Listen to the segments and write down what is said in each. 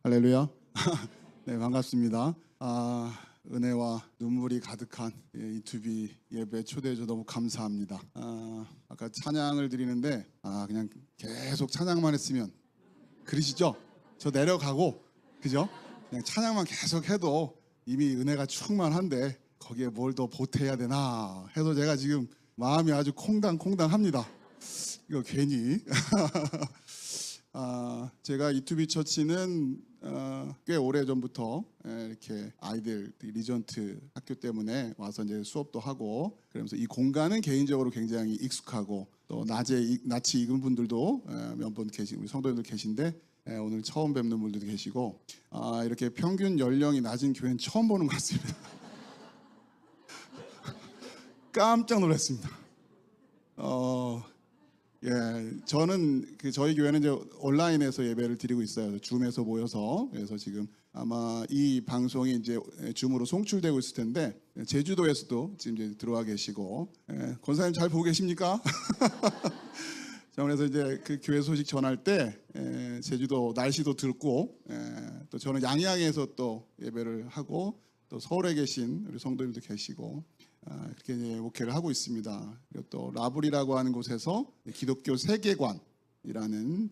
할렐루야. 네, 반갑습니다. 은혜와 눈물이 가득한 E2B 예배 초대해 주셔서 너무 감사합니다. 아까 찬양을 드리는데 그냥 계속 찬양만 했으면 그러시죠? 저 내려가고 그죠? 그냥 찬양만 계속 해도 이미 은혜가 충만한데 거기에 뭘 더 보태야 되나 해서 제가 지금 마음이 아주 콩당콩당합니다. 이거 괜히 제가 E2B 처치는 꽤 오래 전부터 이렇게 아이들 리전트 학교 때문에 와서 이제 수업도 하고 그러면서 이 공간은 개인적으로 굉장히 익숙하고 또 낯이 익은 분들도 몇 분 계시 우리 성도님들 계신데 오늘 처음 뵙는 분들도 계시고 이렇게 평균 연령이 낮은 교회는 처음 보는 것 같습니다. 깜짝 놀랐습니다. 저는 저희 교회는 이제 온라인에서 예배를 드리고 있어요. 줌에서 모여서. 그래서 지금 아마 이 방송이 이제 줌으로 송출되고 있을 텐데 제주도에서도 지금 이제 들어와 계시고 권사님 잘 보고 계십니까? 그래서 이제 그 교회 소식 전할 때 제주도 날씨도 듣고 또 저는 양양에서 또 예배를 하고 또 서울에 계신 우리 성도님도 계시고 그렇게 이제 목회를 하고 있습니다. 그리고 또 라블이라고 하는 곳에서 기독교 세계관이라는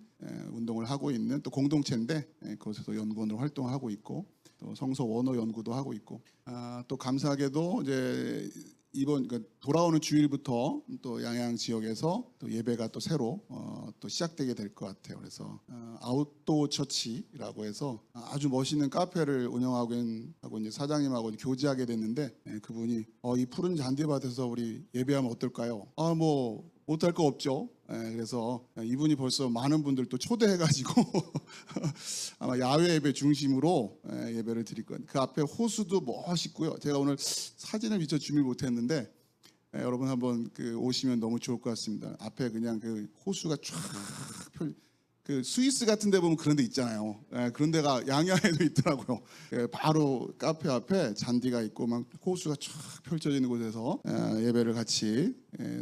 운동을 하고 있는 또 공동체인데 그곳에서 연구원으로 활동하고 있고 또 성서 원어 연구도 하고 있고 또 감사하게도 이제 이번 돌아오는 주일부터 또 양양 지역에서 또 예배가 또 새로 또 시작되게 될 것 같아요. 그래서 아웃도어 처치라고 해서 아주 멋있는 카페를 운영하고 이제 사장님하고 교제하게 됐는데 그분이 이 푸른 잔디밭에서 우리 예배하면 어떨까요? 뭐 못할 거 없죠. 그래서 이분이 벌써 많은 분들 또 초대해가지고 아마 야외 예배 중심으로 예배를 드릴 거예요. 그 앞에 호수도 멋있고요. 제가 오늘 사진을 미처 준비 못했는데 여러분 한번 오시면 너무 좋을 것 같습니다. 앞에 그냥 그 호수가 쫙 그 스위스 같은 데 보면 그런 데 있잖아요. 그런 데가 양양에도 있더라고요. 바로 카페 앞에 잔디가 있고 막 호수가 쫙 펼쳐지는 곳에서 예배를 같이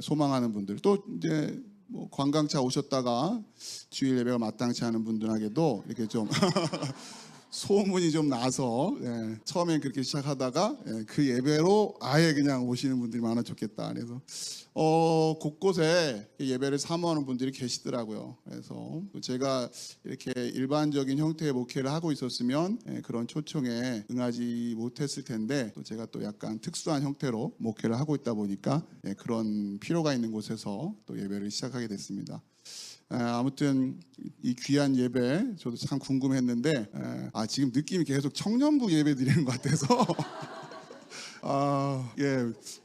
소망하는 분들 또 이제 뭐 관광차 오셨다가 주일 예배가 마땅치 않은 분들에게도 이렇게 좀 소문이 좀 나서 처음엔 그렇게 시작하다가 그 예배로 아예 그냥 오시는 분들이 많아 좋겠다. 그래서 곳곳에 예배를 사모하는 분들이 계시더라고요. 그래서 제가 이렇게 일반적인 형태의 목회를 하고 있었으면 그런 초청에 응하지 못했을 텐데 또 제가 또 약간 특수한 형태로 목회를 하고 있다 보니까 그런 필요가 있는 곳에서 또 예배를 시작하게 됐습니다. 아무튼 이 귀한 예배 저도 참 궁금했는데 지금 느낌이 계속 청년부 예배 드리는 것 같아서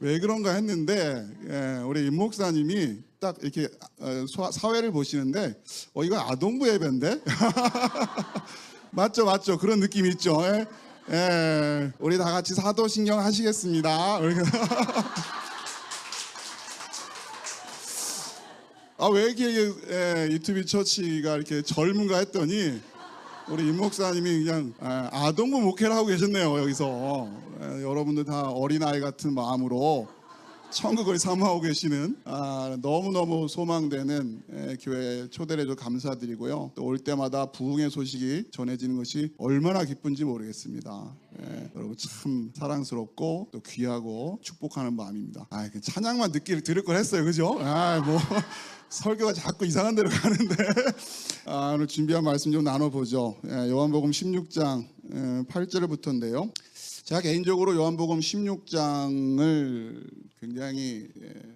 왜 그런가 했는데 우리 임 목사님이 딱 이렇게 사회를 보시는데 이거 아동부 예배인데 맞죠 그런 느낌 있죠. 우리 다 같이 사도신경 하시겠습니다. 왜 이렇게 E2B 처치가 이렇게 젊은가 했더니 우리 임 목사님이 그냥 아동부 목회를 하고 계셨네요. 여기서 여러분들 다 어린아이 같은 마음으로 천국을 사모하고 계시는 너무너무 소망되는 교회 초대를 해서 감사드리고요. 또 올 때마다 부흥의 소식이 전해지는 것이 얼마나 기쁜지 모르겠습니다. 여러분 참 사랑스럽고 또 귀하고 축복하는 마음입니다. 찬양만 들을 걸 했어요. 그죠? 뭐 설교가 자꾸 이상한 데로 가는데 오늘 준비한 말씀 좀 나눠보죠. 요한복음 16장 8절부터인데요. 제가 개인적으로 요한복음 16장을 굉장히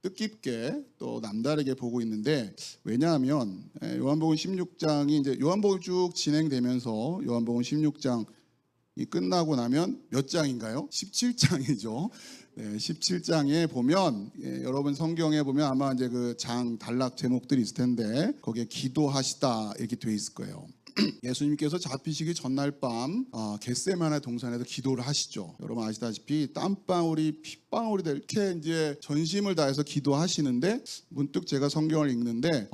뜻깊게 또 남다르게 보고 있는데 왜냐하면 요한복음 16장이 이제 요한복음 쭉 진행되면서 요한복음 16장이 끝나고 나면 몇 장인가요? 17장이죠. 17장에 보면 여러분 성경에 보면 아마 이제 그 장 단락 제목들이 있을 텐데 거기에 기도하시다 이렇게 돼 있을 거예요. 예수님께서 잡히시기 전날 밤 겟세마네 동산에서 기도를 하시죠. 여러분 아시다시피 땀방울이 핏방울이 이렇게 이제 전심을 다해서 기도하시는데 문득 제가 성경을 읽는데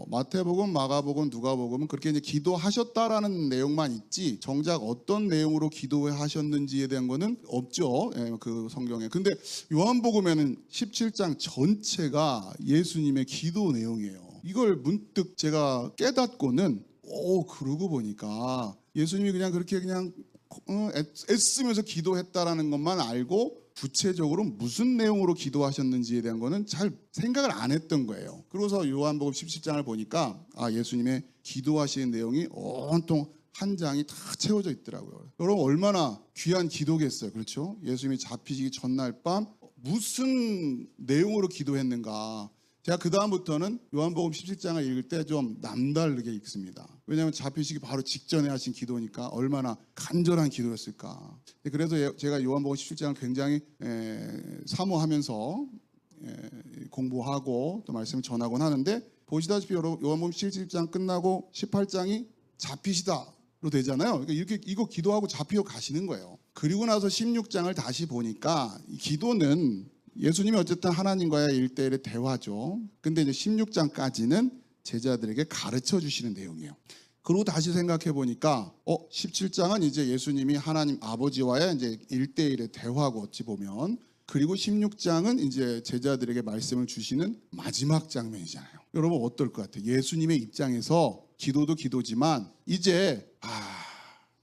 마태복음, 마가복음, 누가복음은 그렇게 이제 기도하셨다라는 내용만 있지 정작 어떤 내용으로 기도하셨는지에 대한 거는 없죠. 그 성경에. 근데 요한복음에는 17장 전체가 예수님의 기도 내용이에요. 이걸 문득 제가 깨닫고는 그러고 보니까 예수님이 그냥 그렇게 그냥 애쓰면서 기도했다라는 것만 알고 구체적으로 무슨 내용으로 기도하셨는지에 대한 거는 잘 생각을 안 했던 거예요. 그래서 요한복음 17장을 보니까 예수님의 기도하시는 내용이 온통 한 장이 다 채워져 있더라고요. 여러분 얼마나 귀한 기도겠어요. 그렇죠? 예수님이 잡히시기 전날 밤 무슨 내용으로 기도했는가. 제가 그 다음부터는 요한복음 17장을 읽을 때 좀 남다르게 읽습니다. 왜냐하면 잡히시기 바로 직전에 하신 기도니까 얼마나 간절한 기도였을까. 그래서 제가 요한복음 17장을 굉장히 사모하면서 공부하고 또 말씀을 전하곤 하는데, 보시다시피 요한복음 17장 끝나고 18장이 잡히시다로 되잖아요. 그러니까 이렇게 이거 기도하고 잡히고 가시는 거예요. 그리고 나서 16장을 다시 보니까 이 기도는 예수님이 어쨌든 하나님과의 일대일의 대화죠. 근데 이제 16장까지는 제자들에게 가르쳐 주시는 내용이에요. 그리고 다시 생각해 보니까 17장은 이제 예수님이 하나님 아버지와의 이제 일대일의 대화고 어찌 보면, 그리고 16장은 이제 제자들에게 말씀을 주시는 마지막 장면이잖아요. 여러분 어떨 것 같아요? 예수님의 입장에서 기도도 기도지만 이제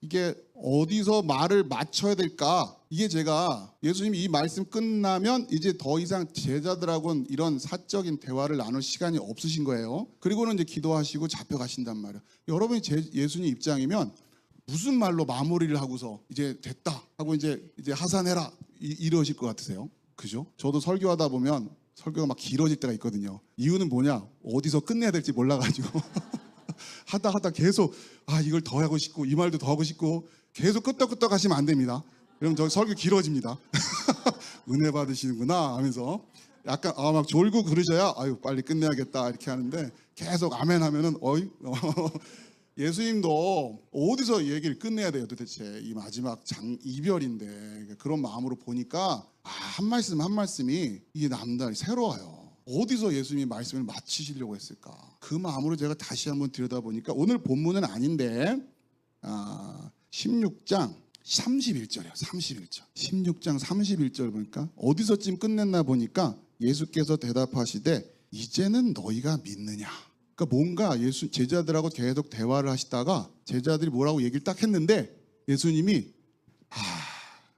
이게 어디서 말을 맞춰야 될까? 이게 제가 예수님이 이 말씀 끝나면 이제 더 이상 제자들하고는 이런 사적인 대화를 나눌 시간이 없으신 거예요. 그리고는 이제 기도하시고 잡혀가신단 말이에요. 여러분이 예수님 입장이면 무슨 말로 마무리를 하고서 이제 됐다 하고 이제 하산해라 이러실 것 같으세요? 그죠? 저도 설교하다 보면 설교가 막 길어질 때가 있거든요. 이유는 뭐냐? 어디서 끝내야 될지 몰라가지고 하다 계속 이걸 더 하고 싶고 이 말도 더 하고 싶고 계속 끄떡끄떡 하시면 안 됩니다. 그럼 저 설교 길어집니다. 은혜 받으시는구나 하면서 약간 막 졸고 그러셔야 빨리 끝내야겠다 이렇게 하는데, 계속 아멘 하면은 예수님도 어디서 얘기를 끝내야 돼요 도대체. 이 마지막 이별인데. 그런 마음으로 보니까 한 말씀 한 말씀이 이게 남달리 새로워요. 어디서 예수님이 말씀을 마치시려고 했을까? 그 마음으로 제가 다시 한번 들여다보니까 오늘 본문은 아닌데 16장 31절이에요. 31절. 16장 31절 보니까 어디서쯤 끝냈나 보니까 예수께서 대답하시되 이제는 너희가 믿느냐. 그러니까 뭔가 제자들하고 계속 대화를 하시다가 제자들이 뭐라고 얘기를 딱 했는데 예수님이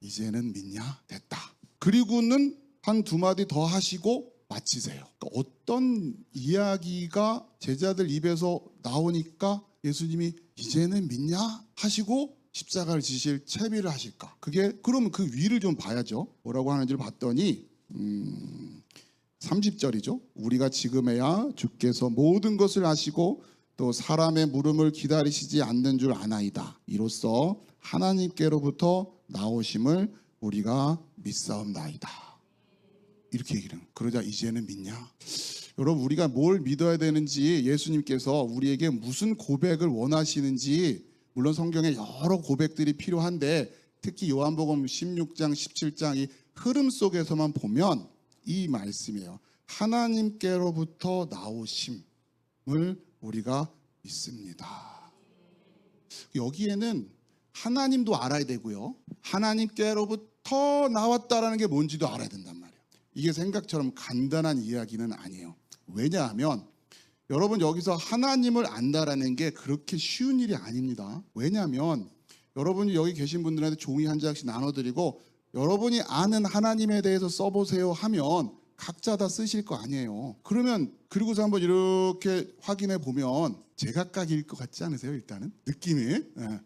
이제는 믿냐? 됐다. 그리고는 한 두 마디 더 하시고 마치세요. 그러니까 어떤 이야기가 제자들 입에서 나오니까 예수님이 이제는 믿냐 하시고 십자가를 지실 채비를 하실까? 그러면 그 위를 좀 봐야죠. 뭐라고 하는지를 봤더니 30절이죠. 우리가 지금에야 주께서 모든 것을 아시고 또 사람의 물음을 기다리시지 않는 줄 아나이다. 이로써 하나님께로부터 나오심을 우리가 믿사옵나이다. 이렇게 얘기를 해요. 그러자 이제는 믿냐? 여러분 우리가 뭘 믿어야 되는지, 예수님께서 우리에게 무슨 고백을 원하시는지, 물론 성경에 여러 고백들이 필요한데 특히 요한복음 16장 17장 이 흐름 속에서만 보면 이 말씀이에요. 하나님께로부터 나오심을 우리가 믿습니다. 여기에는 하나님도 알아야 되고요, 하나님께로부터 나왔다라는 게 뭔지도 알아야 된단 말이에요. 이게 생각처럼 간단한 이야기는 아니에요. 왜냐하면 여러분 여기서 하나님을 안다라는 게 그렇게 쉬운 일이 아닙니다. 왜냐하면 여러분이 여기 계신 분들한테 종이 한 장씩 나눠드리고 여러분이 아는 하나님에 대해서 써보세요 하면 각자 다 쓰실 거 아니에요. 그리고서 한번 이렇게 확인해 보면 제각각일 것 같지 않으세요? 일단은 느낌이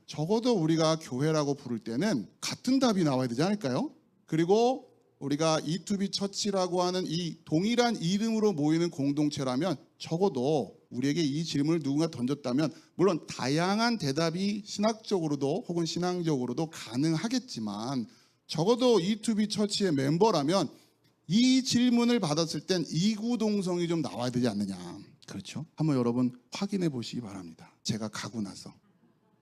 적어도 우리가 교회라고 부를 때는 같은 답이 나와야 되지 않을까요? 그리고 우리가 E2B 처치라고 하는 이 동일한 이름으로 모이는 공동체라면 적어도 우리에게 이 질문을 누군가 던졌다면 물론 다양한 대답이 신학적으로도 혹은 신앙적으로도 가능하겠지만 적어도 E2B 처치의 멤버라면 이 질문을 받았을 땐 이구동성이 좀 나와야 되지 않느냐. 그렇죠? 한번 여러분 확인해 보시기 바랍니다. 제가 가고 나서.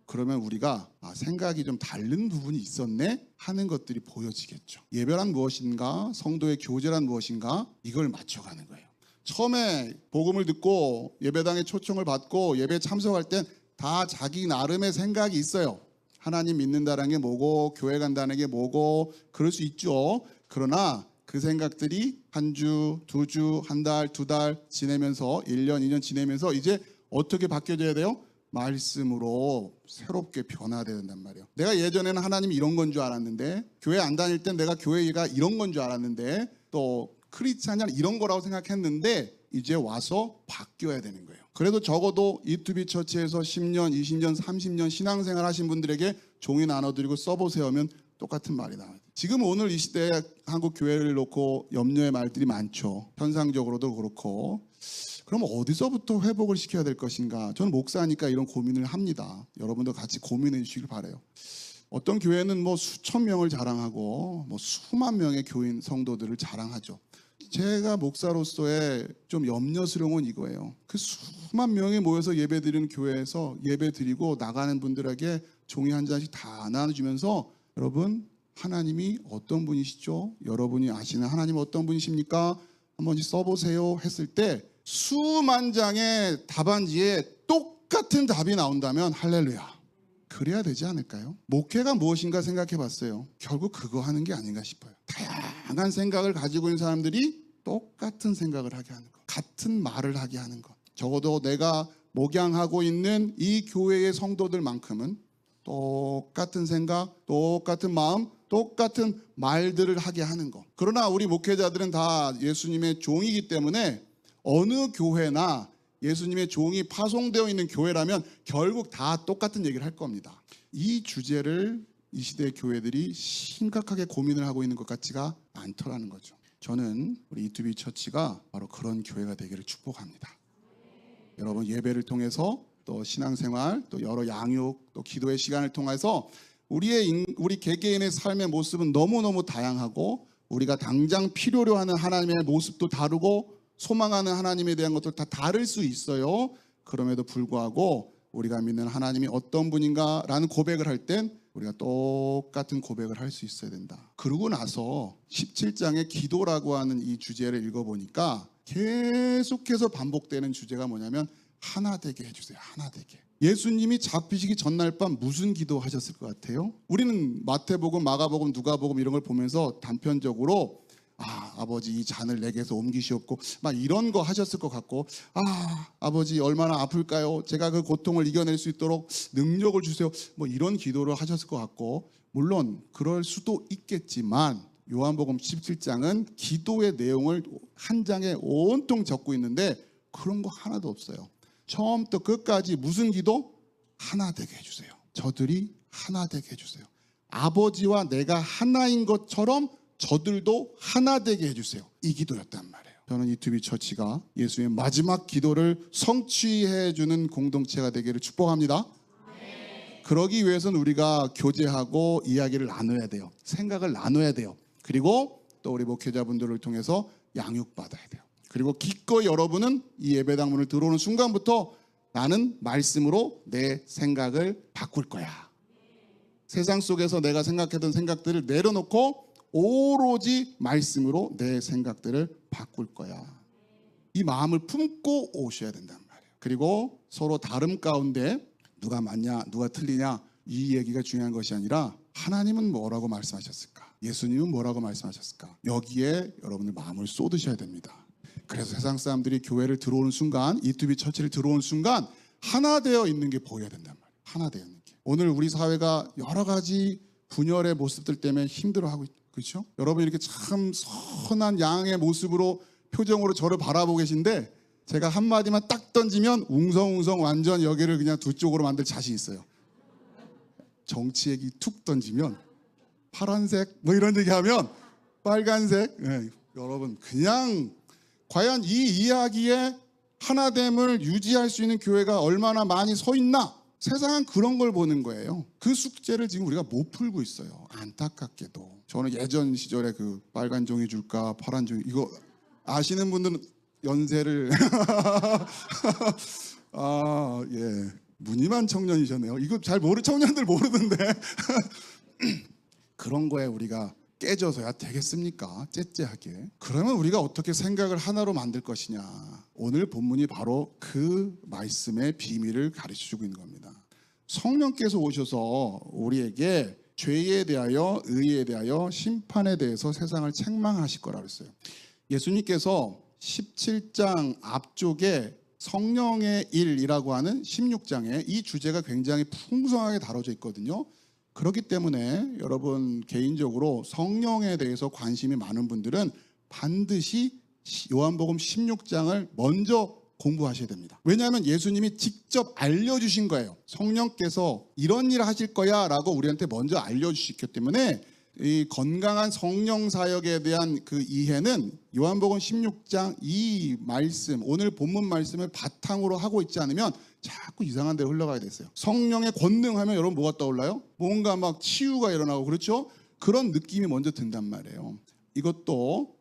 그러면 우리가 생각이 좀 다른 부분이 있었네 하는 것들이 보여지겠죠. 예배란 무엇인가, 성도의 교제란 무엇인가, 이걸 맞춰가는 거예요. 처음에 복음을 듣고 예배당에 초청을 받고 예배에 참석할 땐 다 자기 나름의 생각이 있어요. 하나님 믿는다는 게 뭐고 교회 간다는 게 뭐고 그럴 수 있죠. 그러나 그 생각들이 한 주, 두 주, 한 달, 두 달 지내면서 1년, 2년 지내면서 이제 어떻게 바뀌어져야 돼요? 말씀으로 새롭게 변화되야 된단 말이에요. 내가 예전에는 하나님이 이런 건 줄 알았는데, 교회 안 다닐 땐 내가 교회가 이런 건 줄 알았는데, 또 크리스찬이란 이런 거라고 생각했는데 이제 와서 바뀌어야 되는 거예요. 그래도 적어도 이투비 처치에서 10년, 20년, 30년 신앙생활 하신 분들에게 종이 나눠드리고 써보세요 하면 똑같은 말이 나와요. 지금 오늘 이 시대에 한국 교회를 놓고 염려의 말들이 많죠. 현상적으로도 그렇고. 그럼 어디서부터 회복을 시켜야 될 것인가? 저는 목사니까 이런 고민을 합니다. 여러분도 같이 고민해 주시길 바라요. 어떤 교회는 뭐 수천 명을 자랑하고 뭐 수만 명의 교인 성도들을 자랑하죠. 제가 목사로서의 좀 염려스러운 건 이거예요. 그 수만 명이 모여서 예배드리는 교회에서 예배드리고 나가는 분들에게 종이 한 잔씩 다 나눠주면서 여러분 하나님이 어떤 분이시죠? 여러분이 아시는 하나님 어떤 분이십니까? 한번 써보세요 했을 때 수만 장의 답안지에 똑같은 답이 나온다면 할렐루야. 그래야 되지 않을까요? 목회가 무엇인가 생각해 봤어요. 결국 그거 하는 게 아닌가 싶어요. 다양한 생각을 가지고 있는 사람들이 똑같은 생각을 하게 하는 것, 같은 말을 하게 하는 것. 적어도 내가 목양하고 있는 이 교회의 성도들만큼은 똑같은 생각, 똑같은 마음, 똑같은 말들을 하게 하는 것. 그러나 우리 목회자들은 다 예수님의 종이기 때문에 어느 교회나 예수님의 종이 파송되어 있는 교회라면 결국 다 똑같은 얘기를 할 겁니다. 이 주제를 이 시대의 교회들이 심각하게 고민을 하고 있는 것 같지가 않더라는 거죠. 저는 우리 이투비 처치가 바로 그런 교회가 되기를 축복합니다. 여러분 예배를 통해서 또 신앙생활, 또 여러 양육, 또 기도의 시간을 통해서 우리 개개인의 삶의 모습은 너무너무 다양하고 우리가 당장 필요로 하는 하나님의 모습도 다르고 소망하는 하나님에 대한 것도 다 다를 수 있어요. 그럼에도 불구하고 우리가 믿는 하나님이 어떤 분인가라는 고백을 할 땐 우리가 똑같은 고백을 할 수 있어야 된다. 그러고 나서 17장의 기도라고 하는 이 주제를 읽어보니까 계속해서 반복되는 주제가 뭐냐면 하나 되게 해주세요. 하나 되게. 예수님이 잡히시기 전날 밤 무슨 기도하셨을 것 같아요? 우리는 마태복음, 마가복음, 누가복음 이런 걸 보면서 단편적으로 아버지 이 잔을 내게서 옮기시옵고 막 이런 거 하셨을 것 같고 아버지 얼마나 아플까요? 제가 그 고통을 이겨낼 수 있도록 능력을 주세요. 뭐 이런 기도를 하셨을 것 같고 물론 그럴 수도 있겠지만 요한복음 17장은 기도의 내용을 한 장에 온통 적고 있는데 그런 거 하나도 없어요. 처음부터 끝까지 무슨 기도? 하나 되게 해주세요. 저들이 하나 되게 해주세요. 아버지와 내가 하나인 것처럼 저들도 하나 되게 해주세요. 이 기도였단 말이에요. 저는 이투비 처치가 예수의 마지막 기도를 성취해주는 공동체가 되기를 축복합니다. 그러기 위해서는 우리가 교제하고 이야기를 나눠야 돼요. 생각을 나눠야 돼요. 그리고 또 우리 목회자분들을 통해서 양육받아야 돼요. 그리고 기꺼이 여러분은 이 예배당 문을 들어오는 순간부터 나는 말씀으로 내 생각을 바꿀 거야. 세상 속에서 내가 생각했던 생각들을 내려놓고 오로지 말씀으로 내 생각들을 바꿀 거야. 이 마음을 품고 오셔야 된단 말이에요. 그리고 서로 다름 가운데 누가 맞냐 누가 틀리냐 이 얘기가 중요한 것이 아니라 하나님은 뭐라고 말씀하셨을까? 예수님은 뭐라고 말씀하셨을까? 여기에 여러분들 마음을 쏟으셔야 됩니다. 그래서 세상 사람들이 교회를 들어오는 순간 이투비 처치를 들어오는 순간 하나 되어 있는 게 보여야 된단 말이에요. 하나 되어 있는 게. 오늘 우리 사회가 여러 가지 분열의 모습들 때문에 힘들어하고 있죠. 그렇죠? 여러분 이렇게 참 선한 양의 모습으로 표정으로 저를 바라보고 계신데 제가 한마디만 딱 던지면 웅성웅성 완전 여기를 그냥 두 쪽으로 만들 자신 있어요. 정치 얘기 툭 던지면 파란색 뭐 이런 얘기하면 빨간색 여러분 그냥 과연 이 이야기에 하나됨을 유지할 수 있는 교회가 얼마나 많이 서 있나? 세상은 그런 걸 보는 거예요. 그 숙제를 지금 우리가 못 풀고 있어요. 안타깝게도. 저는 예전 시절에 그 빨간 종이 줄까 파란 종이 이거 아시는 분들은 연세를 예 무늬만 청년이셨네요. 이거 잘 청년들 모르던데 그런 거에 우리가 깨져서야 되겠습니까? 째째하게. 그러면 우리가 어떻게 생각을 하나로 만들 것이냐. 오늘 본문이 바로 그 말씀의 비밀을 가르쳐주고 있는 겁니다. 성령께서 오셔서 우리에게 죄에 대하여 의에 대하여 심판에 대해서 세상을 책망하실 거라고 했어요. 예수님께서 17장 앞쪽에 성령의 일이라고 하는 16장에 이 주제가 굉장히 풍성하게 다뤄져 있거든요. 그렇기 때문에 여러분 개인적으로 성령에 대해서 관심이 많은 분들은 반드시 요한복음 16장을 먼저 공부하셔야 됩니다. 왜냐하면 예수님이 직접 알려주신 거예요. 성령께서 이런 일을 하실 거야 라고 우리한테 먼저 알려주셨기 때문에 이 건강한 성령 사역에 대한 그 이해는 요한복음 16장 이 말씀, 오늘 본문 말씀을 바탕으로 하고 있지 않으면 자꾸 이상한 데로 흘러가게 됐어요. 성령의 권능하면 여러분 뭐가 떠올라요? 뭔가 막 치유가 일어나고 그렇죠? 그런 느낌이 먼저 든단 말이에요. 이것도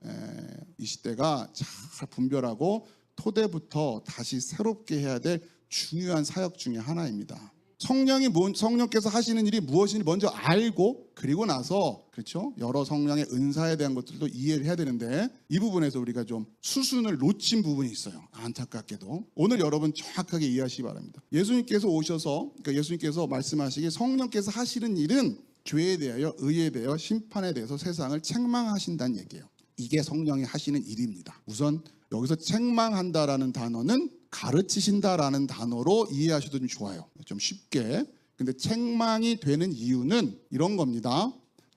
이 시대가 잘 분별하고 토대부터 다시 새롭게 해야 될 중요한 사역 중에 하나입니다. 성령께서 하시는 일이 무엇인지 먼저 알고 그리고 나서 그렇죠? 여러 성령의 은사에 대한 것들도 이해를 해야 되는데 이 부분에서 우리가 좀 수순을 놓친 부분이 있어요. 안타깝게도. 오늘 여러분 정확하게 이해하시기 바랍니다. 예수님께서 오셔서 그러니까 예수님께서 말씀하시기 성령께서 하시는 일은 죄에 대하여 의에 대하여 심판에 대해서 세상을 책망하신다는 얘기예요. 이게 성령이 하시는 일입니다. 우선 여기서 책망한다라는 단어는 가르치신다라는 단어로 이해하셔도 좀 좋아요. 좀 쉽게. 근데 책망이 되는 이유는 이런 겁니다.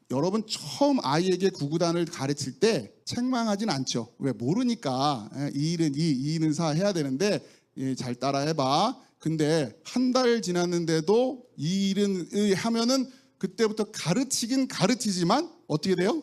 여러분 처음 아이에게 구구단을 가르칠 때 책망하진 않죠. 왜? 모르니까 이 일은 이 일은 사 해야 되는데 잘 따라해봐. 근데 한 달 지났는데도 이 일은 하면은 그때부터 가르치긴 가르치지만 어떻게 돼요?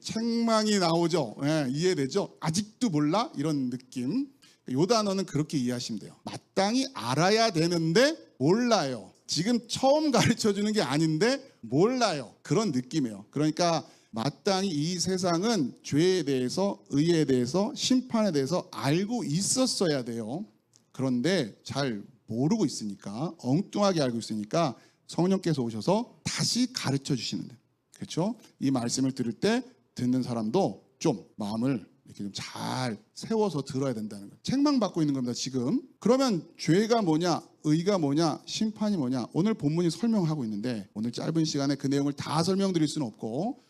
책망이 나오죠. 이해되죠? 아직도 몰라? 이런 느낌. 이 단어는 그렇게 이해하시면 돼요. 마땅히 알아야 되는데 몰라요. 지금 처음 가르쳐주는 게 아닌데 몰라요. 그런 느낌이에요. 그러니까 마땅히 이 세상은 죄에 대해서 의에 대해서 심판에 대해서 알고 있었어야 돼요. 그런데 잘 모르고 있으니까 엉뚱하게 알고 있으니까 성령께서 오셔서 다시 가르쳐 주시는데 그렇죠? 이 말씀을 들을 때 듣는 사람도 좀 마음을 이렇게 좀 잘 세워서 들어야 된다는 거예요. 책망받고 있는 겁니다, 지금. 그러면 죄가 뭐냐, 의가 뭐냐, 심판이 뭐냐. 오늘 본문이 설명하고 있는데 오늘 짧은 시간에 그 내용을 다 설명드릴 수는 없고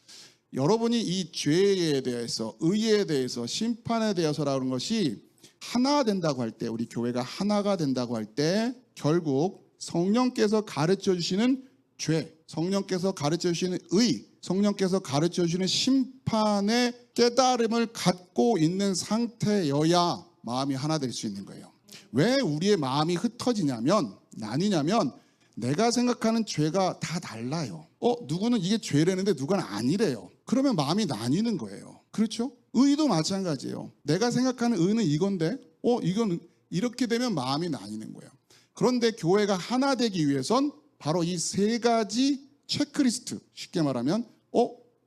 여러분이 이 죄에 대해서, 의에 대해서, 심판에 대해서라는 것이 하나 된다고 할 때, 우리 교회가 하나가 된다고 할 때 결국 성령께서 가르쳐 주시는 죄, 성령께서 가르쳐 주시는 의, 성령께서 가르쳐 주시는 심판의 깨달음을 갖고 있는 상태여야 마음이 하나 될 수 있는 거예요. 왜 우리의 마음이 흩어지냐면, 나뉘냐면 내가 생각하는 죄가 다 달라요. 누구는 이게 죄라는데 누구는 아니래요. 그러면 마음이 나뉘는 거예요. 그렇죠? 의도 마찬가지예요. 내가 생각하는 의는 이건데 이건 이렇게 되면 마음이 나뉘는 거예요. 그런데 교회가 하나 되기 위해선 바로 이 세 가지 체크리스트, 쉽게 말하면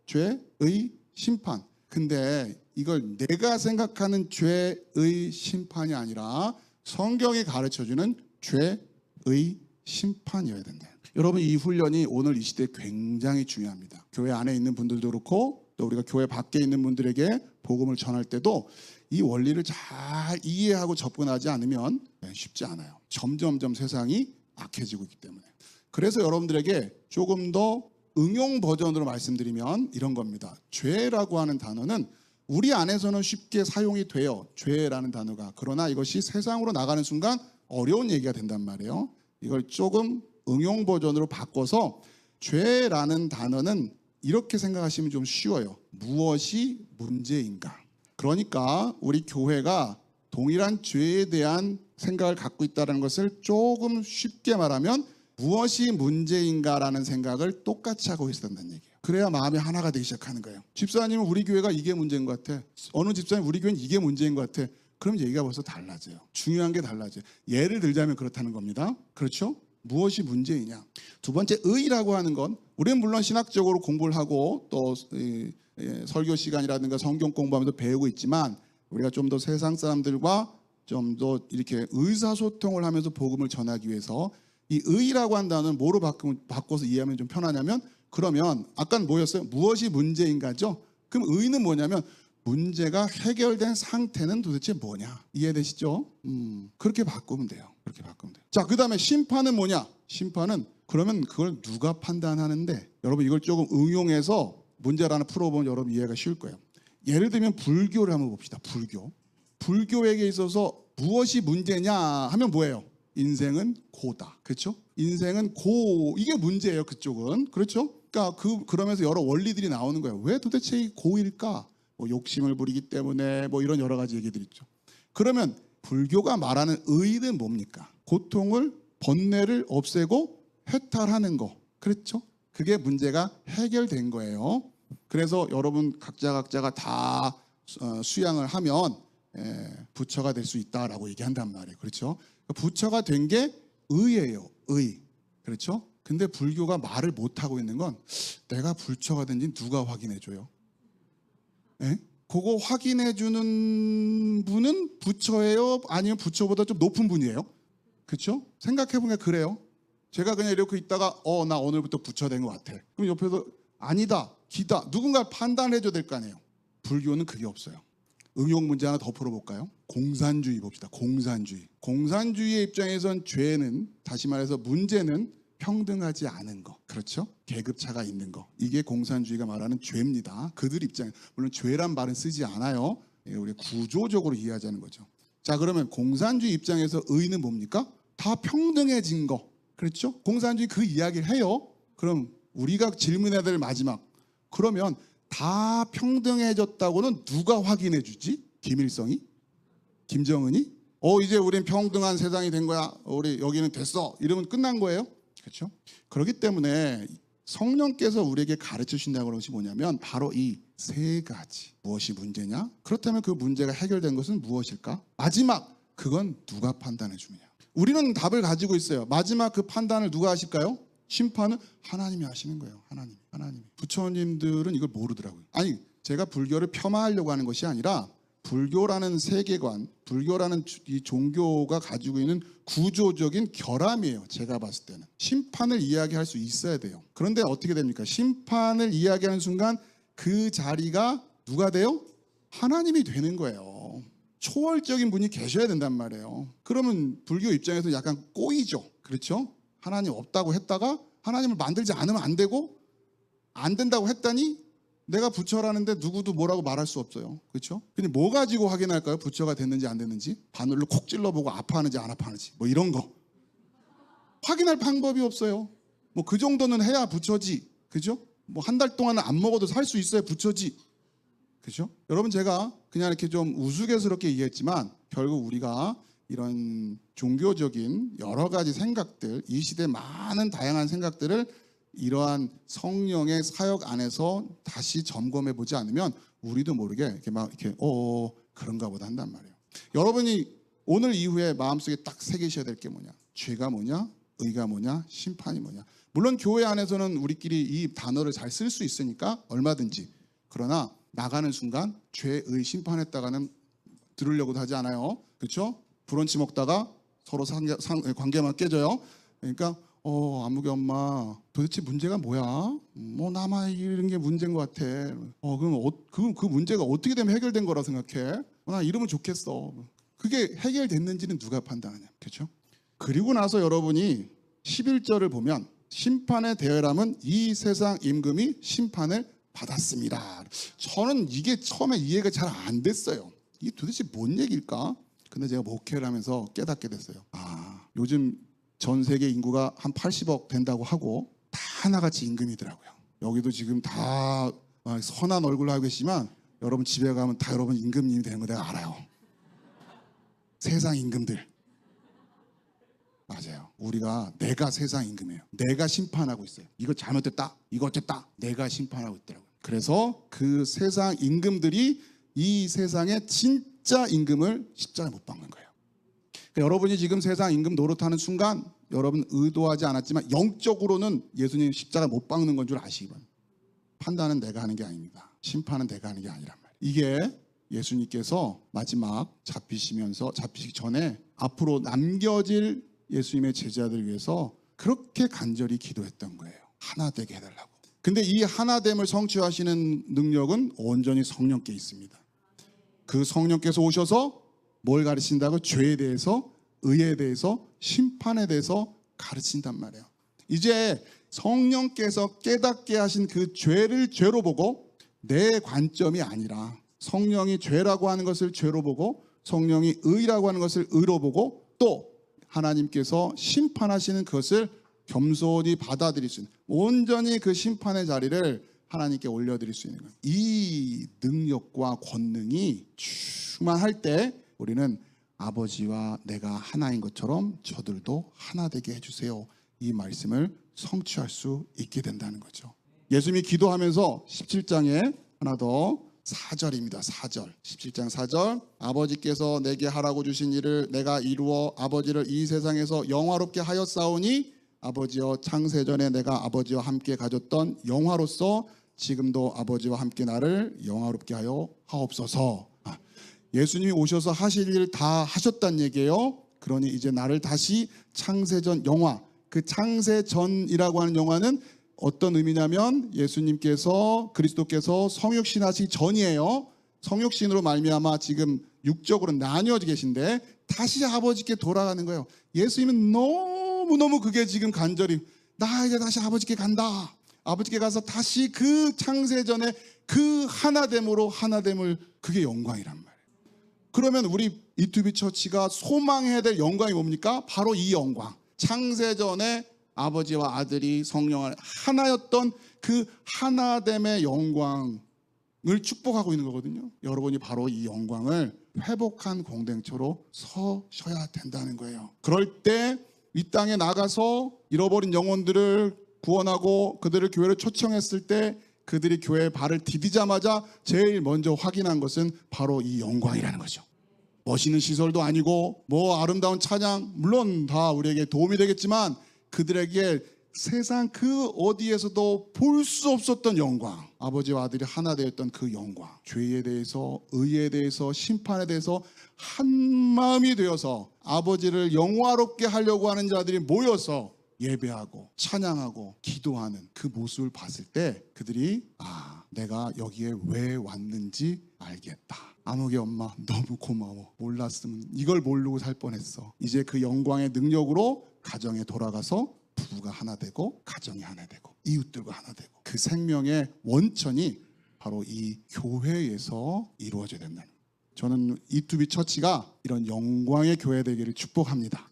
죄, 의, 심판. 근데 이걸 내가 생각하는 죄, 의, 심판이 아니라 성경이 가르쳐주는 죄, 의, 심판이어야 된다. 여러분 이 훈련이 오늘 이 시대에 굉장히 중요합니다. 교회 안에 있는 분들도 그렇고 또 우리가 교회 밖에 있는 분들에게 복음을 전할 때도 이 원리를 잘 이해하고 접근하지 않으면 쉽지 않아요. 점점점 세상이 악해지고 있기 때문에. 그래서 여러분들에게 조금 더 응용 버전으로 말씀드리면 이런 겁니다. 죄라고 하는 단어는 우리 안에서는 쉽게 사용이 돼요. 죄라는 단어가. 그러나 이것이 세상으로 나가는 순간 어려운 얘기가 된단 말이에요. 이걸 조금 응용 버전으로 바꿔서 죄라는 단어는 이렇게 생각하시면 좀 쉬워요. 무엇이 문제인가? 그러니까 우리 교회가 동일한 죄에 대한 생각을 갖고 있다는 것을 조금 쉽게 말하면 무엇이 문제인가라는 생각을 똑같이 하고 있어야 된다는 얘기예요. 그래야 마음이 하나가 되기 시작하는 거예요. 집사님은 우리 교회가 이게 문제인 것 같아. 어느 집사님 우리 교회는 이게 문제인 것 같아. 그럼 얘기가 벌써 달라져요. 중요한 게 달라져요. 예를 들자면 그렇다는 겁니다. 그렇죠? 무엇이 문제이냐. 두 번째 의라고 하는 건 우리는 물론 신학적으로 공부를 하고 또 설교 시간이라든가 성경 공부하면서 배우고 있지만 우리가 좀 더 세상 사람들과 좀 더 이렇게 의사소통을 하면서 복음을 전하기 위해서 이 의라고 한 단어는 뭐로 바꿔서 이해하면 좀 편하냐면 그러면 아까는 뭐였어요? 무엇이 문제인가죠? 그럼 의는 뭐냐면 문제가 해결된 상태는 도대체 뭐냐? 이해되시죠? 그렇게 바꾸면 돼요. 그렇게 바꾸면 돼요. 자, 그 다음에 심판은 뭐냐? 심판은 그러면 그걸 누가 판단하는데? 여러분 이걸 조금 응용해서 문제를 하나 풀어보면 여러분 이해가 쉬울 거예요. 예를 들면 불교를 한번 봅시다. 불교에게 있어서 무엇이 문제냐 하면 뭐예요? 인생은 고다. 그렇죠? 인생은 고, 이게 문제예요. 그쪽은. 그렇죠? 그러니까 그러면서 여러 원리들이 나오는 거예요. 왜 도대체 이 고일까? 뭐 욕심을 부리기 때문에 뭐 이런 여러 가지 얘기들이 있죠. 그러면 불교가 말하는 의는 뭡니까? 고통을, 번뇌를 없애고 해탈하는 거. 그렇죠? 그게 문제가 해결된 거예요. 그래서 여러분 각자가 다 수양을 하면 부처가 될 수 있다라고 얘기한단 말이에요. 그렇죠? 부처가 된 게 의예요. 의. 그렇죠? 근데 불교가 말을 못하고 있는 건 내가 부처가 된지 누가 확인해 줘요? 예? 그거 확인해 주는 분은 부처예요? 아니면 부처보다 좀 높은 분이에요? 그렇죠? 생각해 보면 그래요. 제가 그냥 이렇게 있다가 나 오늘부터 부처 된 것 같아. 그럼 옆에서 아니다, 기다, 누군가 판단해 줘야 될 거 아니에요. 불교는 그게 없어요. 응용 문제 하나 더 풀어볼까요? 공산주의 봅시다. 공산주의. 공산주의의 입장에선 죄는, 다시 말해서 문제는 평등하지 않은 거. 그렇죠? 계급차가 있는 거. 이게 공산주의가 말하는 죄입니다. 그들 입장에. 물론 죄란 말은 쓰지 않아요. 우리 구조적으로 이해하자는 거죠. 자, 그러면 공산주의 입장에서 의는 뭡니까? 다 평등해진 거. 그렇죠? 공산주의 그 이야기를 해요. 그럼 우리가 질문해야 될 마지막. 그러면 다 평등해졌다고는 누가 확인해 주지? 김일성이? 김정은이? 이제 우린 평등한 세상이 된 거야. 우리 여기는 됐어. 이러면 끝난 거예요. 그렇죠? 그렇기 때문에 성령께서 우리에게 가르쳐 주신다는 것이 뭐냐면 바로 이 세 가지. 무엇이 문제냐? 그렇다면 그 문제가 해결된 것은 무엇일까? 마지막, 그건 누가 판단해 주느냐? 우리는 답을 가지고 있어요. 마지막 그 판단을 누가 하실까요? 심판은 하나님이 하시는 거예요. 하나님이. 부처님들은 이걸 모르더라고요. 아니, 제가 불교를 폄하하려고 하는 것이 아니라 불교라는 세계관, 불교라는 이 종교가 가지고 있는 구조적인 결함이에요. 제가 봤을 때는. 심판을 이야기할 수 있어야 돼요. 그런데 어떻게 됩니까? 심판을 이야기하는 순간 그 자리가 누가 돼요? 하나님이 되는 거예요. 초월적인 분이 계셔야 된단 말이에요. 그러면 불교 입장에서 약간 꼬이죠. 그렇죠? 하나님 없다고 했다가 하나님을 만들지 않으면 안 되고, 안 된다고 했더니 내가 부처라는데 누구도 뭐라고 말할 수 없어요. 그렇죠? 근데 뭐 가지고 확인할까요? 부처가 됐는지 안 됐는지? 바늘로 콕 찔러보고 아파하는지 안 아파하는지 뭐 이런 거 확인할 방법이 없어요. 뭐 그 정도는 해야 부처지. 그죠? 뭐 한 달 동안은 안 먹어도 살 수 있어야 부처지. 그죠? 여러분, 제가 그냥 이렇게 좀 우스갯스럽게 얘기했지만 결국 우리가 이런 종교적인 여러 가지 생각들, 이 시대 많은 다양한 생각들을 이러한 성령의 사역 안에서 다시 점검해 보지 않으면 우리도 모르게 이렇게 막 이렇게 그런가 보다 한단 말이에요. 여러분이 오늘 이후에 마음속에 딱 새기셔야 될 게 뭐냐? 죄가 뭐냐? 의가 뭐냐? 심판이 뭐냐? 물론 교회 안에서는 우리끼리 이 단어를 잘 쓸 수 있으니까 얼마든지. 그러나 나가는 순간 죄, 의, 심판했다가는 들으려고도 하지 않아요. 그렇죠? 브런치 먹다가 서로 관계만 깨져요. 그러니까 안무개 엄마 도대체 문제가 뭐야? 나만 이런 게 문제인 것 같아. 그럼 그 문제가 어떻게 되면 해결된 거라 생각해? 나 이러면 좋겠어. 그게 해결됐는지는 누가 판단하냐? 그렇죠? 그리고 나서 여러분이 11절을 보면 심판의 대열함은 이 세상 임금이 심판을 받았습니다. 저는 이게 처음에 이해가 잘 안 됐어요. 이게 도대체 뭔 얘기일까? 근데 제가 목회를 하면서 깨닫게 됐어요. 요즘 전 세계 인구가 한 80억 된다고 하고 다 하나같이 임금이더라고요. 여기도 지금 다 선한 얼굴로 하고 계시지만 여러분 집에 가면 다 여러분 임금님이 되는 거 내가 알아요. 세상 임금들. 맞아요. 내가 세상 임금이에요. 내가 심판하고 있어요. 이거 잘못됐다, 이거 어쨌다, 내가 심판하고 있더라고요. 그래서 그 세상 임금들이 이 세상의 진짜 임금을 십자가에 못 박는 거예요. 그러니까 여러분이 지금 세상 임금 노릇하는 순간 여러분 의도하지 않았지만 영적으로는 예수님 십자가 못 박는 건 줄 아시기 바랍니다. 판단은 내가 하는 게 아닙니다. 심판은 내가 하는 게 아니란 말이에요. 이게 예수님께서 마지막 잡히시기 전에 앞으로 남겨질 예수님의 제자들을 위해서 그렇게 간절히 기도했던 거예요. 하나 되게 해달라고. 근데 이 하나됨을 성취하시는 능력은 온전히 성령께 있습니다. 그 성령께서 오셔서 뭘 가르친다고? 죄에 대해서, 의에 대해서, 심판에 대해서 가르친단 말이에요. 이제 성령께서 깨닫게 하신 그 죄를 죄로 보고 내 관점이 아니라 성령이 죄라고 하는 것을 죄로 보고 성령이 의라고 하는 것을 의로 보고 또 하나님께서 심판하시는 것을 겸손히 받아들일 수 있는, 온전히 그 심판의 자리를 하나님께 올려드릴 수 있는 거예요. 이 능력과 권능이 충만할 때 우리는 아버지와 내가 하나인 것처럼 저들도 하나 되게 해주세요, 이 말씀을 성취할 수 있게 된다는 거죠. 예수님이 기도하면서 17장에 하나 더 4절입니다. 4절. 17장 4절. 아버지께서 내게 하라고 주신 일을 내가 이루어 아버지를 이 세상에서 영화롭게 하였사오니 아버지여 창세전에 내가 아버지와 함께 가졌던 영화로서 지금도 아버지와 함께 나를 영화롭게 하여 하옵소서. 예수님이 오셔서 하실 일 다 하셨단 얘기예요. 그러니 이제 나를 다시 창세전 영화, 그 창세전이라고 하는 영화는 어떤 의미냐면 예수님께서 그리스도께서 성육신 하시기 전이에요. 성육신으로 말미암아 지금 육적으로 나뉘어져 계신데 다시 아버지께 돌아가는 거예요. 예수님은 너무너무 그게 지금 간절히, 나 이제 다시 아버지께 간다. 아버지께 가서 다시 그 창세전에 그 하나됨으로 하나됨을, 그게 영광이란 말이에요. 그러면 우리 이투비 처치가 소망해야 될 영광이 뭡니까? 바로 이 영광. 창세전에 아버지와 아들이 성령 하나였던 그 하나됨의 영광을 축복하고 있는 거거든요. 여러분이 바로 이 영광을 회복한 공동체로 서셔야 된다는 거예요. 그럴 때 이 땅에 나가서 잃어버린 영혼들을 구원하고 그들을 교회로 초청했을 때 그들이 교회에 발을 디디자마자 제일 먼저 확인한 것은 바로 이 영광이라는 거죠. 멋있는 시설도 아니고 뭐 아름다운 찬양, 물론 다 우리에게 도움이 되겠지만 그들에게 세상 그 어디에서도 볼 수 없었던 영광, 아버지와 아들이 하나 되었던 그 영광, 죄에 대해서, 의에 대해서, 심판에 대해서 한 마음이 되어서 아버지를 영화롭게 하려고 하는 자들이 모여서 예배하고 찬양하고 기도하는 그 모습을 봤을 때 그들이 내가 여기에 왜 왔는지 알겠다. 암흑의 엄마 너무 고마워. 몰랐으면 이걸 모르고 살 뻔했어. 이제 그 영광의 능력으로 가정에 돌아가서 부부가 하나 되고 가정이 하나 되고 이웃들과 하나 되고 그 생명의 원천이 바로 이 교회에서 이루어져야 된다는 거예요. 저는 이투비 처치가 이런 영광의 교회 되기를 축복합니다.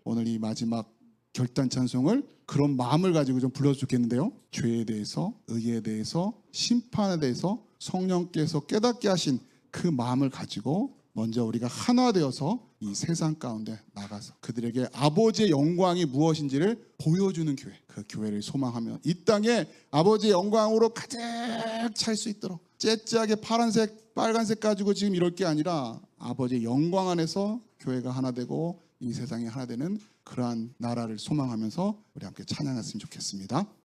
오늘 이 마지막 결단 찬송을 그런 마음을 가지고 좀 불러도 좋겠는데요. 죄에 대해서, 의에 대해서, 심판에 대해서 성령께서 깨닫게 하신 그 마음을 가지고 먼저 우리가 하나 되어서 이 세상 가운데 나가서 그들에게 아버지의 영광이 무엇인지를 보여주는 교회, 그 교회를 소망하며 이 땅에 아버지의 영광으로 가득 찰 수 있도록, 째째하게 파란색, 빨간색 가지고 지금 이럴 게 아니라 아버지의 영광 안에서 교회가 하나 되고 이 세상이 하나 되는 그러한 나라를 소망하면서 우리 함께 찬양했으면 좋겠습니다.